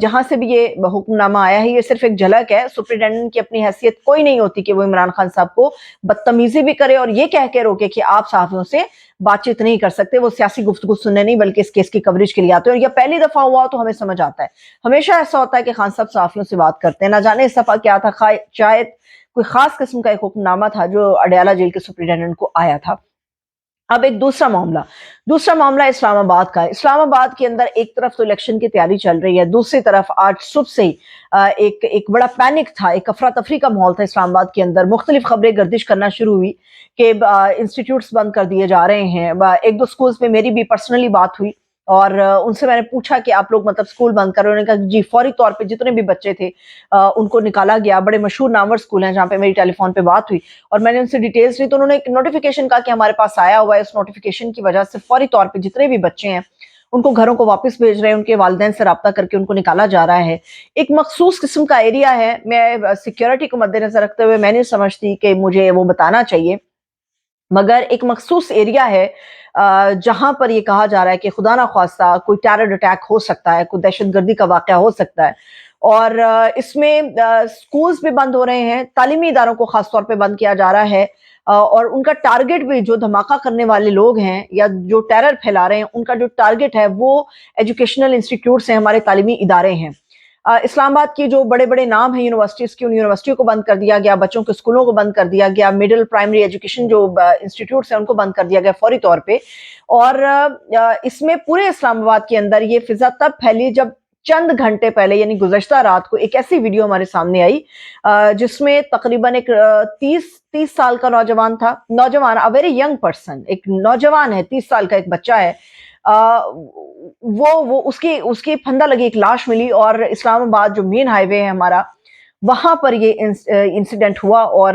جہاں سے بھی یہ حکم نامہ آیا ہے یہ صرف ایک جھلک ہے. سپرنٹینڈنٹ کی اپنی حیثیت کوئی نہیں ہوتی کہ وہ عمران خان صاحب کو بدتمیزی بھی کرے اور یہ کہہ کے روکے کہ آپ صحافیوں سے بات چیت نہیں کر سکتے. وہ سیاسی گفتگو سننے نہیں بلکہ اس کیس کی کوریج کے لیے آتے ہیں. اور یہ پہلی دفعہ ہوا تو ہمیں سمجھ آتا ہے. ہمیشہ ایسا ہوتا ہے کہ خان صاحب صحافیوں سے بات کرتے ہیں. نہ جانے اس دفعہ کیا تھا, شاید کوئی خاص قسم کا ایک حکم نامہ تھا جو اڈیالہ جیل کے سپرنٹینڈنٹ کو آیا تھا. اب ایک دوسرا معاملہ اسلام آباد کا ہے. اسلام آباد کے اندر ایک طرف تو الیکشن کی تیاری چل رہی ہے, دوسری طرف آج صبح سے ہی ایک بڑا پینک تھا, ایک افراتفری کا ماحول تھا اسلام آباد کے اندر. مختلف خبریں گردش کرنا شروع ہوئی کہ انسٹیٹیوٹس بند کر دیے جا رہے ہیں. ایک دو سکولز میں میری بھی پرسنلی بات ہوئی اور ان سے میں نے پوچھا کہ آپ لوگ مطلب سکول بند کر رہے ہیں. انہوں نے کہا جی فوری طور پہ جتنے بھی بچے تھے ان کو نکالا گیا. بڑے مشہور نامور سکول ہیں جہاں پہ میری ٹیلی فون پہ بات ہوئی اور میں نے ان سے ڈیٹیلز لی تو انہوں نے ایک نوٹیفیکیشن کہا کہ ہمارے پاس آیا ہوا ہے. اس نوٹیفیکیشن کی وجہ سے فوری طور پہ جتنے بھی بچے ہیں ان کو گھروں کو واپس بھیج رہے ہیں, ان کے والدین سے رابطہ کر کے ان کو نکالا جا رہا ہے. ایک مخصوص قسم کا ایریا ہے. میں سیکیورٹی کو مد نظر رکھتے ہوئے میں نہیں سمجھتی کہ مجھے وہ بتانا چاہیے, مگر ایک مخصوص ایریا ہے جہاں پر یہ کہا جا رہا ہے کہ خدا نہ خواستہ کوئی ٹیرر اٹیک ہو سکتا ہے, کوئی دہشت گردی کا واقعہ ہو سکتا ہے. اور اس میں سکولز بھی بند ہو رہے ہیں, تعلیمی اداروں کو خاص طور پہ بند کیا جا رہا ہے اور ان کا ٹارگٹ بھی جو دھماکہ کرنے والے لوگ ہیں یا جو ٹیرر پھیلا رہے ہیں ان کا جو ٹارگٹ ہے وہ ایجوکیشنل انسٹیٹیوٹس ہیں, ہمارے تعلیمی ادارے ہیں. اسلام آباد کی جو بڑے بڑے نام ہیں یونیورسٹیز کی, ان یونیورسٹیوں کو بند کر دیا گیا, بچوں کے اسکولوں کو بند کر دیا گیا, مڈل پرائمری ایجوکیشن جو انسٹیٹیوٹس ہیں ان کو بند کر دیا گیا فوری طور پہ. اور اس میں پورے اسلام آباد کے اندر یہ فضا تب پھیلی جب چند گھنٹے پہلے یعنی گزشتہ رات کو ایک ایسی ویڈیو ہمارے سامنے آئی جس میں تقریباً ایک 30 سال کا نوجوان تھا, ویری ینگ پرسن, ایک نوجوان ہے, 30 سال کا ایک بچہ ہے. وہ اس کی پھندہ لگی ایک لاش ملی اور اسلام آباد جو مین ہائی وے ہے ہمارا وہاں پر یہ انسیڈنٹ ہوا. اور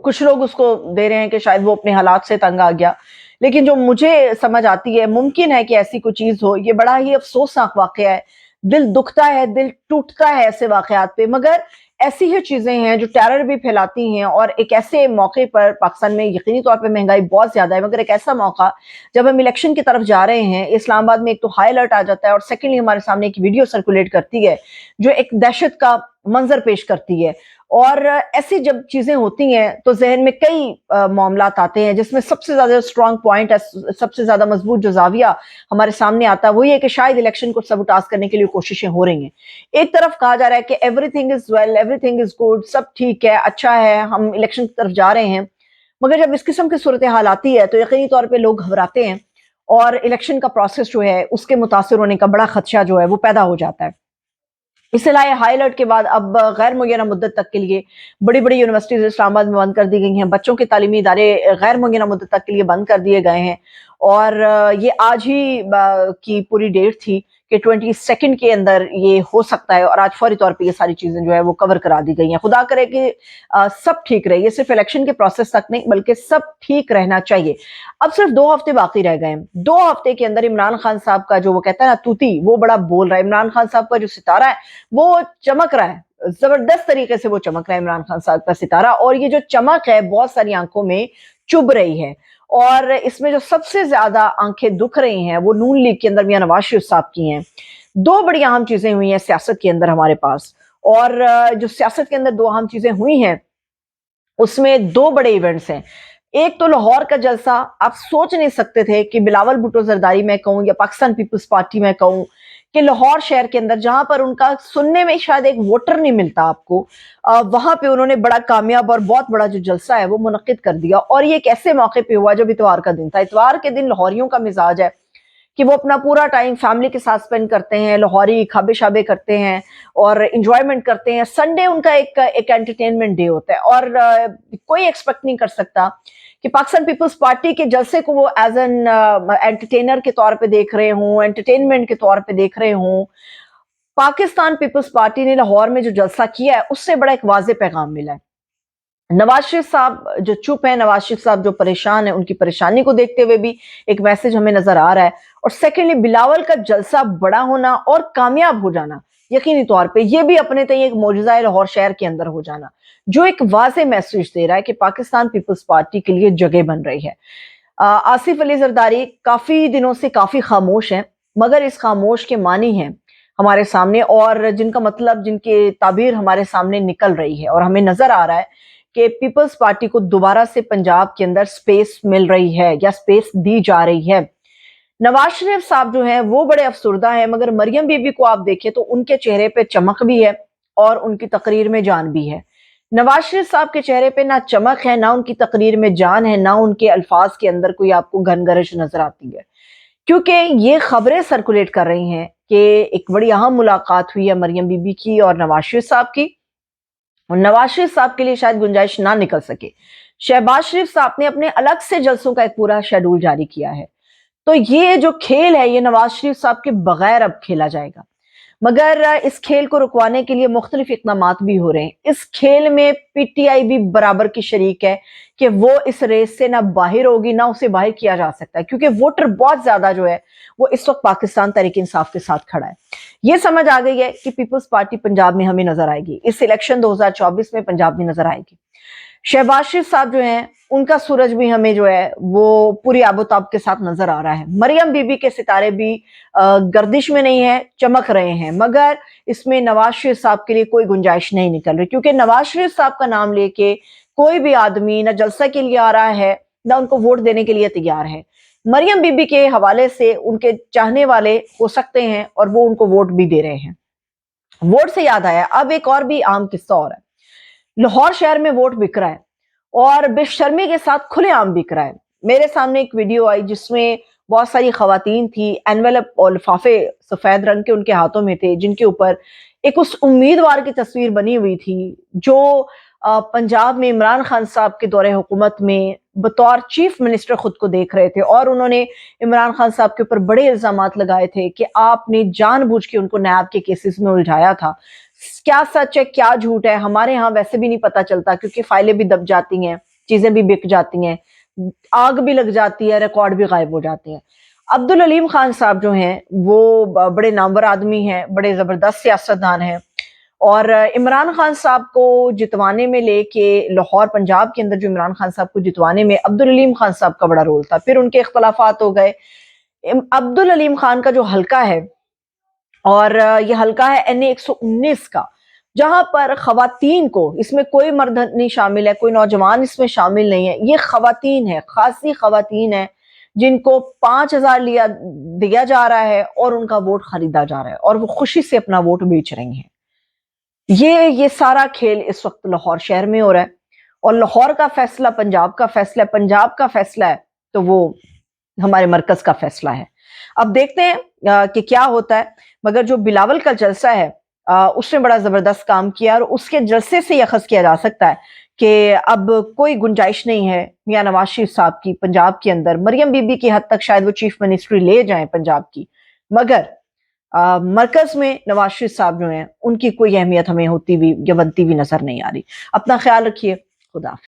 کچھ لوگ اس کو دے رہے ہیں کہ شاید وہ اپنے حالات سے تنگ آ گیا, لیکن جو مجھے سمجھ آتی ہے ممکن ہے کہ ایسی کوئی چیز ہو. یہ بڑا ہی افسوسناک واقعہ ہے, دل دکھتا ہے, دل ٹوٹتا ہے ایسے واقعات پہ, مگر ایسی ہی چیزیں ہیں جو ٹیرر بھی پھیلاتی ہیں. اور ایک ایسے موقع پر پاکستان میں یقینی طور پہ مہنگائی بہت زیادہ ہے, مگر ایک ایسا موقع جب ہم الیکشن کی طرف جا رہے ہیں, اسلام آباد میں ایک تو ہائی الرٹ آ جاتا ہے اور سیکنڈلی ہمارے سامنے ایک ویڈیو سرکولیٹ کرتی ہے جو ایک دہشت کا منظر پیش کرتی ہے. اور ایسی جب چیزیں ہوتی ہیں تو ذہن میں کئی معاملات آتے ہیں جس میں سب سے زیادہ اسٹرانگ پوائنٹ ہے, سب سے زیادہ مضبوط جو زاویہ ہمارے سامنے آتا ہے وہ یہ کہ شاید الیکشن کو سبوٹاس کرنے کے لیے کوششیں ہو رہی ہیں. ایک طرف کہا جا رہا ہے کہ everything is well, everything is good, سب ٹھیک ہے, اچھا ہے, ہم الیکشن کی طرف جا رہے ہیں. مگر جب اس قسم کی صورتحال آتی ہے تو یقینی طور پہ لوگ گھبراتے ہیں اور الیکشن کا پروسیس جو ہے اس کے متاثر ہونے کا بڑا خدشہ جو ہے وہ پیدا ہو جاتا ہے. اس علاوہ ہائی الرٹ کے بعد اب غیر معینہ مدت تک کے لیے بڑی بڑی یونیورسٹیز اسلام آباد میں بند کر دی گئی ہیں, بچوں کے تعلیمی ادارے غیر معینہ مدت تک کے لیے بند کر دیے گئے ہیں. اور یہ آج ہی کی پوری ڈیٹ تھی کہ 22 کے اندر یہ ہو سکتا ہے اور آج فوری طور پہ یہ ساری چیزیں جو ہے وہ کور کرا دی گئی ہیں. خدا کرے کہ سب ٹھیک رہے, یہ صرف الیکشن کے پروسیس تک نہیں بلکہ سب ٹھیک رہنا چاہیے. اب صرف 2 ہفتے باقی رہ گئے ہیں, 2 ہفتے کے اندر عمران خان صاحب کا جو وہ کہتا ہے نا توتی وہ بڑا بول رہا ہے. عمران خان صاحب کا جو ستارہ ہے وہ چمک رہا ہے, زبردست طریقے سے وہ چمک رہا ہے عمران خان صاحب کا ستارہ. اور یہ جو چمک ہے بہت ساری آنکھوں میں چبھ رہی ہے, اور اس میں جو سب سے زیادہ آنکھیں دکھ رہی ہیں وہ نون لیگ کے اندر میاں نواز شریف صاحب کی ہیں. 2 بڑی اہم چیزیں ہوئی ہیں سیاست کے اندر ہمارے پاس, اور جو سیاست کے اندر 2 اہم چیزیں ہوئی ہیں اس میں 2 بڑے ایونٹس ہیں. ایک تو لاہور کا جلسہ, آپ سوچ نہیں سکتے تھے کہ بلاول بھٹو زرداری میں کہوں یا پاکستان پیپلز پارٹی میں کہوں کہ لاہور شہر کے اندر جہاں پر ان کا سننے میں شاید ایک ووٹر نہیں ملتا آپ کو, وہاں پہ انہوں نے بڑا کامیاب اور بہت بڑا جو جلسہ ہے وہ منعقد کر دیا. اور یہ ایک ایسے موقع پہ ہوا جب اتوار کا دن تھا. اتوار کے دن لاہوریوں کا مزاج ہے کہ وہ اپنا پورا ٹائم فیملی کے ساتھ سپینڈ کرتے ہیں, لاہوری کھابے شابے کرتے ہیں اور انجوائمنٹ کرتے ہیں. سنڈے ان کا ایک انٹرٹینمنٹ ڈے ہوتا ہے, اور کوئی ایکسپیکٹ نہیں کر سکتا کہ پاکستان پیپلز پارٹی کے جلسے کو وہ ایز این انٹرٹینر کے طور پہ دیکھ رہے ہوں, انٹرٹینمنٹ کے طور پہ دیکھ رہے ہوں. پاکستان پیپلز پارٹی نے لاہور میں جو جلسہ کیا ہے اس سے بڑا ایک واضح پیغام ملا ہے. نواز شریف صاحب جو چپ ہیں, نواز شریف صاحب جو پریشان ہیں, ان کی پریشانی کو دیکھتے ہوئے بھی ایک میسج ہمیں نظر آ رہا ہے. اور سیکنڈلی بلاول کا جلسہ بڑا ہونا اور کامیاب ہو جانا, یقینی طور پہ یہ بھی اپنے تئیں ایک معجزہ ہے لاہور شہر کے اندر ہو جانا, جو ایک واضح میسج دے رہا ہے کہ پاکستان پیپلز پارٹی کے لیے جگہ بن رہی ہے. آصف علی زرداری کافی دنوں سے کافی خاموش ہیں, مگر اس خاموش کے معنی ہیں ہمارے سامنے، اور جن کا مطلب، جن کی تعبیر ہمارے سامنے نکل رہی ہے، اور ہمیں نظر آ رہا ہے کہ پیپلز پارٹی کو دوبارہ سے پنجاب کے اندر سپیس مل رہی ہے یا سپیس دی جا رہی ہے۔ نواز شریف صاحب جو ہیں وہ بڑے افسردہ ہیں، مگر مریم بی بی کو آپ دیکھیں تو ان کے چہرے پہ چمک بھی ہے اور ان کی تقریر میں جان بھی ہے۔ نواز شریف صاحب کے چہرے پہ نہ چمک ہے، نہ ان کی تقریر میں جان ہے، نہ ان کے الفاظ کے اندر کوئی آپ کو گھن گرج نظر آتی ہے، کیونکہ یہ خبریں سرکولیٹ کر رہی ہیں کہ ایک بڑی اہم ملاقات ہوئی ہے مریم بی بی کی اور نواز شریف صاحب کی، اور نواز شریف صاحب کے لیے شاید گنجائش نہ نکل سکے۔ شہباز شریف صاحب نے اپنے الگ سے جلسوں کا ایک پورا شیڈول جاری کیا ہے، تو یہ جو کھیل ہے یہ نواز شریف صاحب کے بغیر اب کھیلا جائے گا، مگر اس کھیل کو رکوانے کے لیے مختلف اقدامات بھی ہو رہے ہیں۔ اس کھیل میں پی ٹی آئی بھی برابر کی شریک ہے کہ وہ اس ریس سے نہ باہر ہوگی نہ اسے باہر کیا جا سکتا ہے، کیونکہ ووٹر بہت زیادہ جو ہے وہ اس وقت پاکستان تحریک انصاف کے ساتھ کھڑا ہے۔ یہ سمجھ آ گئی ہے کہ پیپلز پارٹی پنجاب میں ہمیں نظر آئے گی، اس الیکشن 2024 میں پنجاب میں نظر آئے گی۔ شہباز شریف صاحب جو ہیں ان کا سورج بھی ہمیں جو ہے وہ پوری آب و تاب کے ساتھ نظر آ رہا ہے۔ مریم بی بی کے ستارے بھی گردش میں نہیں ہیں، چمک رہے ہیں، مگر اس میں نواز شریف صاحب کے لیے کوئی گنجائش نہیں نکل رہی، کیونکہ نواز شریف صاحب کا نام لے کے کوئی بھی آدمی نہ جلسہ کے لیے آ رہا ہے نہ ان کو ووٹ دینے کے لیے تیار ہے۔ مریم بی بی کے حوالے سے ان کے چاہنے والے ہو سکتے ہیں اور وہ ان کو ووٹ بھی دے رہے ہیں۔ ووٹ سے یاد آیا، اب ایک اور بھی عام قصہ اور ہے۔ لاہور شہر میں ووٹ بک رہا ہے اور بے شرمی کے ساتھ کھلے عام بک رہا ہے۔ میرے سامنے ایک ویڈیو آئی جس میں بہت ساری خواتین تھی، اینویلپ اور لفافے سفید رنگ کے ان کے ہاتھوں میں تھے، جن کے اوپر ایک اس امیدوار کی تصویر بنی ہوئی تھی جو پنجاب میں عمران خان صاحب کے دور حکومت میں بطور چیف منسٹر خود کو دیکھ رہے تھے، اور انہوں نے عمران خان صاحب کے اوپر بڑے الزامات لگائے تھے کہ آپ نے جان بوجھ کے ان کو نیاب کے کیسز میں الجھایا تھا۔ کیا سچ ہے کیا جھوٹ ہے ہمارے ہاں ویسے بھی نہیں پتا چلتا، کیونکہ فائلیں بھی دب جاتی ہیں، چیزیں بھی بک جاتی ہیں، آگ بھی لگ جاتی ہے، ریکارڈ بھی غائب ہو جاتے ہیں۔ عبدالعلیم خان صاحب جو ہیں وہ بڑے نامور آدمی ہیں، بڑے زبردست سیاستدان ہیں، اور عمران خان صاحب کو جتوانے میں لے کے لاہور پنجاب کے اندر جو عمران خان صاحب کو جتوانے میں عبدالعلیم خان صاحب کا بڑا رول تھا۔ پھر ان کے اختلافات ہو گئے۔ عبدالعلیم خان کا جو حلقہ ہے، اور یہ حلقہ ہے این اے 119 کا، جہاں پر خواتین کو، اس میں کوئی مرد نہیں شامل ہے، کوئی نوجوان اس میں شامل نہیں ہے، یہ خواتین ہے، خاصی خواتین ہیں جن کو 5,000 دیا جا رہا ہے اور ان کا ووٹ خریدا جا رہا ہے، اور وہ خوشی سے اپنا ووٹ بیچ رہی ہیں۔ یہ سارا کھیل اس وقت لاہور شہر میں ہو رہا ہے، اور لاہور کا فیصلہ پنجاب کا فیصلہ ہے، پنجاب کا فیصلہ ہے تو وہ ہمارے مرکز کا فیصلہ ہے۔ اب دیکھتے ہیں کہ کیا ہوتا ہے، مگر جو بلاول کا جلسہ ہے اس نے بڑا زبردست کام کیا، اور اس کے جلسے سے یہ اخذ کیا جا سکتا ہے کہ اب کوئی گنجائش نہیں ہے میاں نواز شریف صاحب کی پنجاب کے اندر۔ مریم بی بی کی حد تک شاید وہ چیف منسٹری لے جائیں پنجاب کی، مگر مرکز میں نواز شریف صاحب جو ہیں ان کی کوئی اہمیت ہمیں ہوتی بھی یا بنتی بھی نظر نہیں آ رہی۔ اپنا خیال رکھیے، خدا حافظ۔